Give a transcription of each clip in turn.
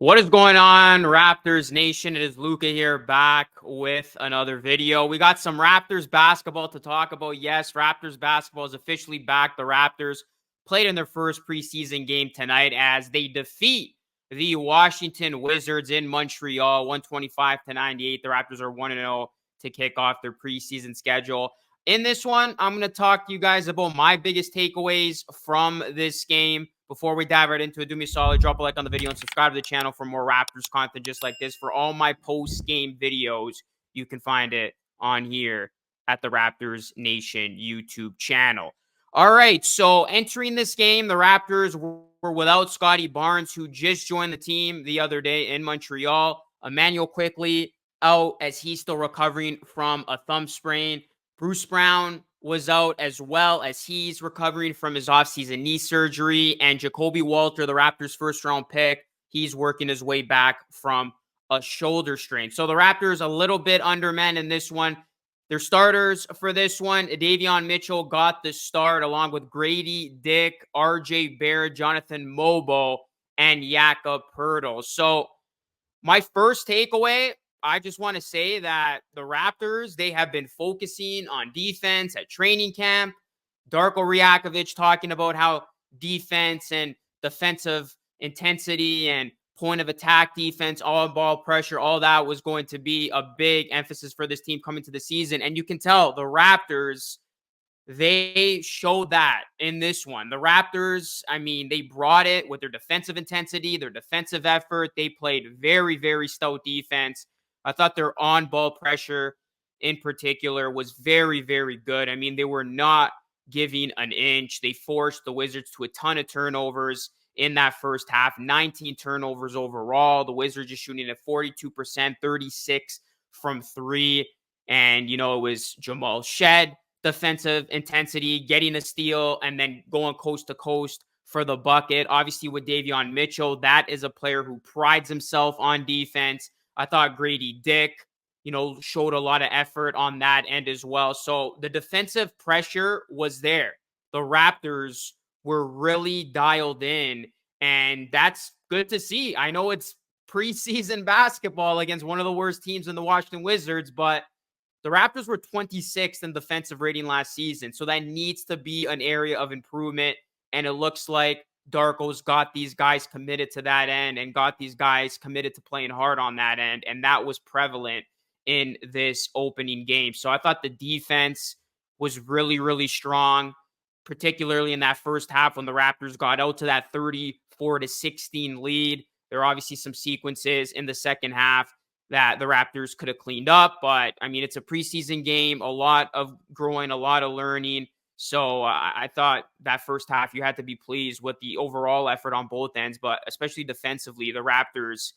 What is going on, Raptors Nation? It is Luca here back with another video. We got some Raptors basketball to talk about. Yes, Raptors basketball is officially back. The Raptors played in their first preseason game tonight as they defeat the Washington Wizards in Montreal, 125-98. The Raptors are 1-0 to kick off their preseason schedule. In this one, I'm going to talk to you guys about my biggest takeaways from this game. Before we dive right into it, do me a solid, drop a like on the video and subscribe to the channel for more Raptors content just like this. For all my post-game videos, you can find it on here at the Raptors Nation YouTube channel. All right, so entering this game, the Raptors were without Scottie Barnes, who just joined the team the other day in Montreal. Emmanuel quickly out as he's still recovering from a thumb sprain. Bruce Brown was out as well as he's recovering from his offseason knee surgery. And Jacoby Walter, the Raptors' first-round pick, he's working his way back from a shoulder strain. So the Raptors a little bit undermanned in this one. Their starters for this one, Davion Mitchell got the start along with Gradey Dick, RJ Barrett, Jonathan Mobo, and Jakob Poeltl. So my first takeaway, I just want to say that the Raptors, they have been focusing on defense at training camp. Darko Rajakovic talking about how defense and defensive intensity and point of attack defense, all ball pressure, all that was going to be a big emphasis for this team coming to the season. And you can tell the Raptors, they showed that in this one. The Raptors, I mean, they brought it with their defensive intensity, their defensive effort. They played very, very stout defense. I thought their on-ball pressure in particular was very, very good. I mean, they were not giving an inch. They forced the Wizards to a ton of turnovers in that first half, 19 turnovers overall. The Wizards just shooting at 42%, 36 from three. And, it was Jamal Shead, defensive intensity, getting a steal, and then going coast to coast for the bucket. Obviously, with Davion Mitchell, that is a player who prides himself on defense. I thought Gradey Dick, showed a lot of effort on that end as well. So the defensive pressure was there. The Raptors were really dialed in, and that's good to see. I know it's preseason basketball against one of the worst teams in the Washington Wizards, but the Raptors were 26th in defensive rating last season. So that needs to be an area of improvement, and it looks like Darko's got these guys committed to that end and got these guys committed to playing hard on that end. And that was prevalent in this opening game. So I thought the defense was really, really strong, particularly in that first half when the Raptors got out to that 34-16 lead. There are obviously some sequences in the second half that the Raptors could have cleaned up. But, I mean, it's a preseason game, a lot of growing, a lot of learning. So I thought that first half, you had to be pleased with the overall effort on both ends, but especially defensively, the Raptors,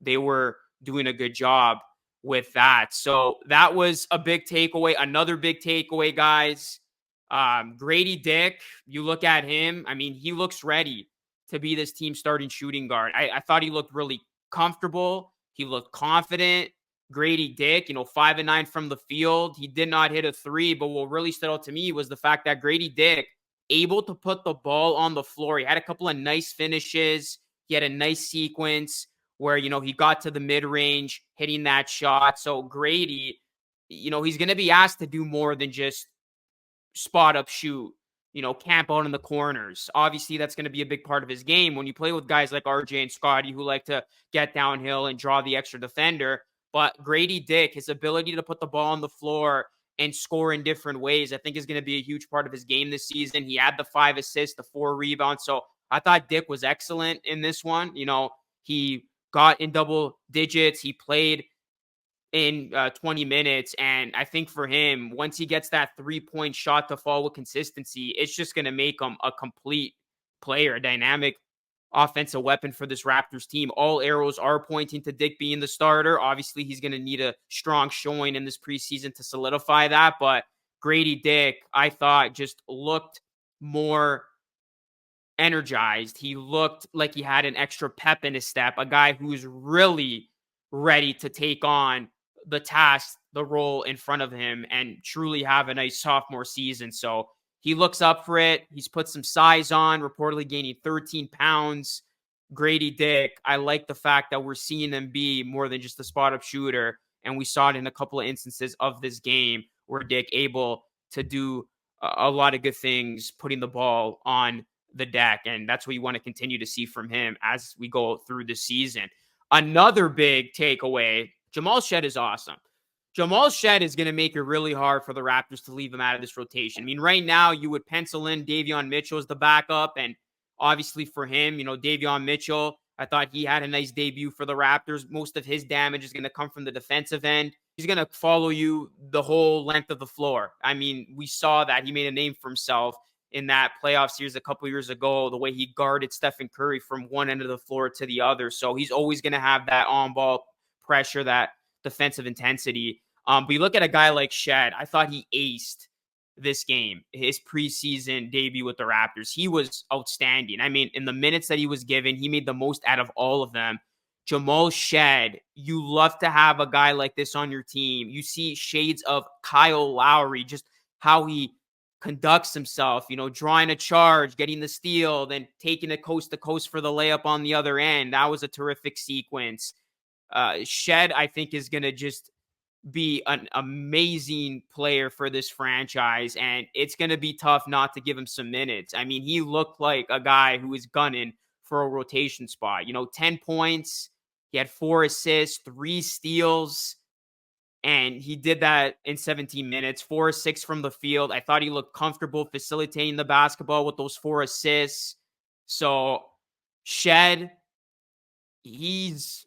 they were doing a good job with that. So that was a big takeaway. Another big takeaway, guys, Gradey Dick, you look at him, I mean, he looks ready to be this team starting shooting guard. I thought he looked really comfortable. He looked confident. Gradey Dick, 5-9 from the field. He did not hit a three, but what really stood out to me was the fact that Gradey Dick able to put the ball on the floor. He had a couple of nice finishes. He had a nice sequence where, he got to the mid-range, hitting that shot. So Gradey, he's going to be asked to do more than just spot up shoot, camp out in the corners. Obviously, that's going to be a big part of his game. When you play with guys like RJ and Scottie who like to get downhill and draw the extra defender, but Gradey Dick, his ability to put the ball on the floor and score in different ways, I think is going to be a huge part of his game this season. He had the 5 assists, the 4 rebounds. So I thought Dick was excellent in this one. He got in double digits. He played in 20 minutes. And I think for him, once he gets that 3-point shot to fall with consistency, it's just going to make him a complete player, a dynamic offensive weapon for this Raptors team. All arrows are pointing to Dick being the starter. Obviously, he's going to need a strong showing in this preseason to solidify that. But Gradey Dick, I thought, just looked more energized. He looked like he had an extra pep in his step, a guy who's really ready to take on the task, the role in front of him, and truly have a nice sophomore season. So he looks up for it. He's put some size on, reportedly gaining 13 pounds. Gradey Dick, I like the fact that we're seeing them be more than just a spot-up shooter. And we saw it in a couple of instances of this game where Dick able to do a lot of good things, putting the ball on the deck. And that's what you want to continue to see from him as we go through the season. Another big takeaway, Jamal Shead is awesome. Jamal Shead is going to make it really hard for the Raptors to leave him out of this rotation. I mean, right now you would pencil in Davion Mitchell as the backup, and obviously for him, Davion Mitchell, I thought he had a nice debut for the Raptors. Most of his damage is going to come from the defensive end. He's going to follow you the whole length of the floor. I mean, we saw that he made a name for himself in that playoff series a couple years ago, the way he guarded Stephen Curry from one end of the floor to the other. So he's always going to have that on-ball pressure, that defensive intensity. But you look at a guy like Shead, I thought he aced this game, his preseason debut with the Raptors. He was outstanding. I mean, in the minutes that he was given, he made the most out of all of them. Jamal Shead, you love to have a guy like this on your team. You see shades of Kyle Lowry, just how he conducts himself, drawing a charge, getting the steal, then taking it coast to coast for the layup on the other end. That was a terrific sequence. Shead, I think, is going to just be an amazing player for this franchise, and it's going to be tough not to give him some minutes. I mean, he looked like a guy who was gunning for a rotation spot. 10 points, he had 4 assists, 3 steals, and he did that in 17 minutes, 4 or 6 from the field. I thought he looked comfortable facilitating the basketball with those 4 assists. So Shead, he's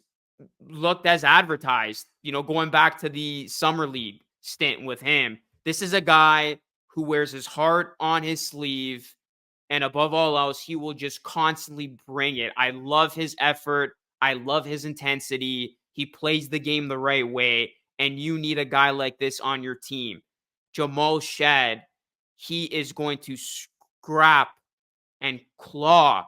looked as advertised, going back to the summer league stint with him. This is a guy who wears his heart on his sleeve, and above all else, he will just constantly bring it. I love his effort. I love his intensity. He plays the game the right way, and you need a guy like this on your team. Jamal Shead, he is going to scrap and claw,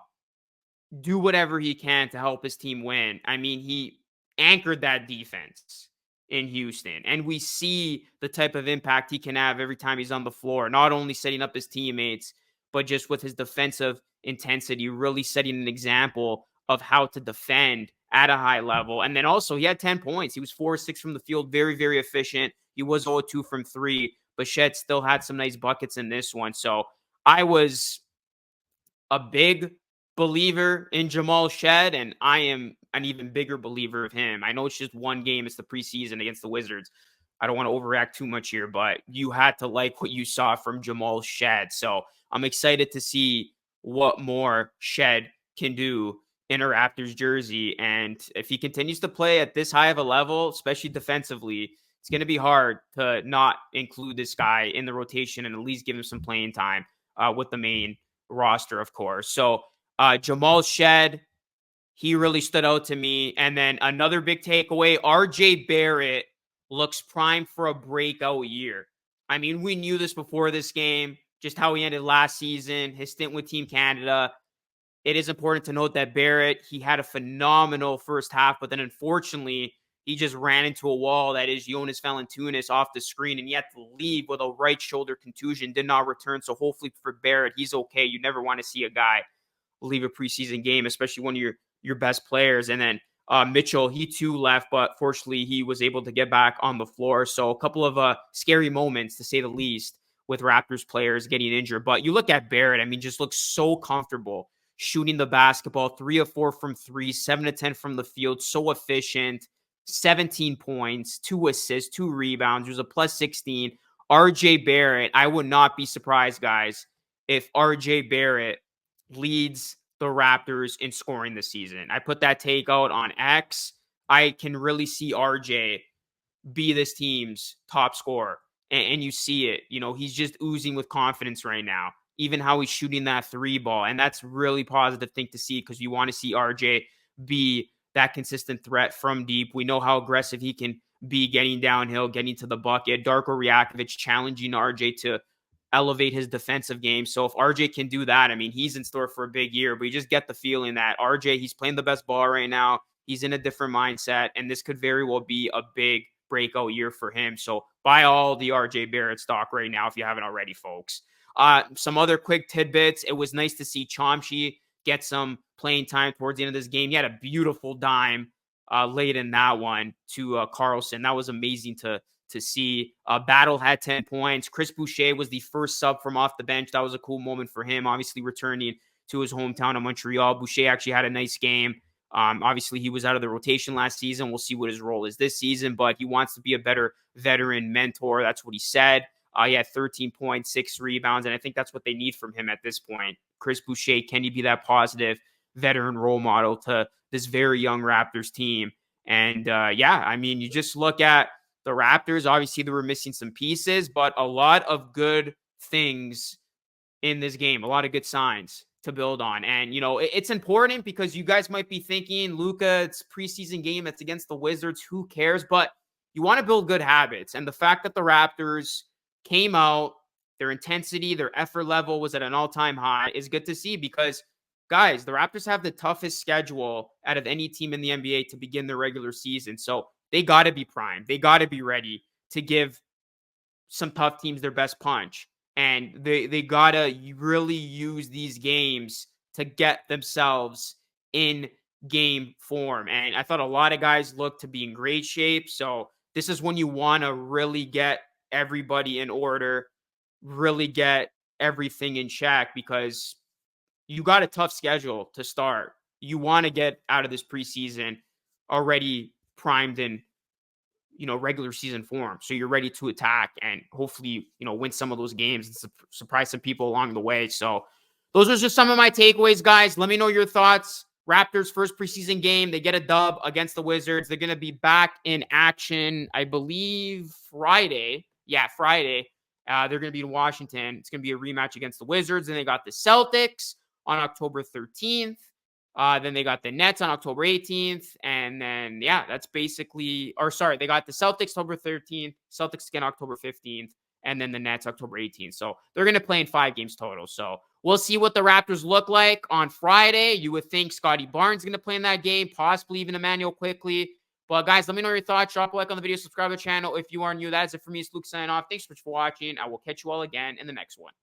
do whatever he can to help his team win. I mean, he anchored that defense in Houston, and we see the type of impact he can have every time he's on the floor, not only setting up his teammates, but just with his defensive intensity, really setting an example of how to defend at a high level. And then also, he had 10 points. He was 4-6 from the field, very, very efficient. He was 0-2 from 3, but Shead still had some nice buckets in this one. So I was a big believer in Jamal Shead, and I am an even bigger believer of him. I know it's just one game. It's the preseason against the Wizards. I don't want to overreact too much here, but you had to like what you saw from Jamal Shead. So I'm excited to see what more Shead can do in a Raptors jersey. And if he continues to play at this high of a level, especially defensively, it's going to be hard to not include this guy in the rotation and at least give him some playing time with the main roster, of course. So Jamal Shead, he really stood out to me. And then another big takeaway, RJ Barrett looks primed for a breakout year. I mean, we knew this before this game, just how he ended last season, his stint with Team Canada. It is important to note that Barrett, he had a phenomenal first half, but then unfortunately, he just ran into a wall. That is Jonas Valanciunas off the screen, and he had to leave with a right shoulder contusion, did not return. So hopefully for Barrett, he's okay. You never want to see a guy leave a preseason game, especially one of your best players. And then Mitchell, he too left, but fortunately he was able to get back on the floor. So a couple of scary moments, to say the least, with Raptors players getting injured. But you look at Barrett, I mean, just looks so comfortable shooting the basketball, 3 of 4 from 3, 7 of 10 from the field, so efficient, 17 points, 2 assists, 2 rebounds. There's a plus 16. RJ Barrett, I would not be surprised, guys, if RJ Barrett leads the Raptors in scoring this season. I put that take out on X. I can really see RJ be this team's top scorer. And you see it. He's just oozing with confidence right now. Even how he's shooting that 3 ball. And that's really positive thing to see, because you want to see RJ be that consistent threat from deep. We know how aggressive he can be getting downhill, getting to the bucket. Darko Rajakovic challenging RJ to elevate his defensive game. So if RJ can do that, I mean, he's in store for a big year. But you just get the feeling that RJ, he's playing the best ball right now. He's in a different mindset, and this could very well be a big breakout year for him. So buy all the RJ Barrett stock right now if you haven't already, folks. Some other quick tidbits. It was nice to see Chomsky get some playing time towards the end of this game. He had a beautiful dime late in that one to Carlson. That was amazing to see. Battle had 10 points. Chris Boucher was the first sub from off the bench. That was a cool moment for him, obviously returning to his hometown of Montreal. Boucher actually had a nice game. Obviously, he was out of the rotation last season. We'll see what his role is this season, but he wants to be a better veteran mentor. That's what he said. He had 13 points, 6 rebounds, and I think that's what they need from him at this point. Chris Boucher, can he be that positive veteran role model to this very young Raptors team? And I mean, you just look at the Raptors. Obviously, they were missing some pieces, but a lot of good things in this game, a lot of good signs to build on. And, you know, it's important because you guys might be thinking, Luka, it's preseason game, it's against the Wizards, who cares? But you want to build good habits. And the fact that the Raptors came out, their intensity, their effort level was at an all-time high is good to see because, guys, the Raptors have the toughest schedule out of any team in the NBA to begin their regular season. So they got to be primed. They got to be ready to give some tough teams their best punch. And they got to really use these games to get themselves in game form. And I thought a lot of guys looked to be in great shape. So this is when you want to really get everybody in order, really get everything in check because you got a tough schedule to start. You want to get out of this preseason already primed in, you know, regular season form. So you're ready to attack and hopefully, you know, win some of those games and surprise some people along the way. So those are just some of my takeaways, guys. Let me know your thoughts. Raptors first preseason game. They get a dub against the Wizards. They're going to be back in action, I believe, Friday. Yeah, Friday. They're going to be in Washington. It's going to be a rematch against the Wizards. And they got the Celtics on October 13th. Then they got the Nets on October 18th. And then, that's basically, they got the Celtics October 13th, Celtics again October 15th, and then the Nets October 18th. So they're going to play in 5 games total. So we'll see what the Raptors look like on Friday. You would think Scotty Barnes is going to play in that game, possibly even Emmanuel Quickly. But guys, let me know your thoughts. Drop a like on the video, subscribe to the channel if you are new. That is it for me. It's Luke signing off. Thanks so much for watching. I will catch you all again in the next one.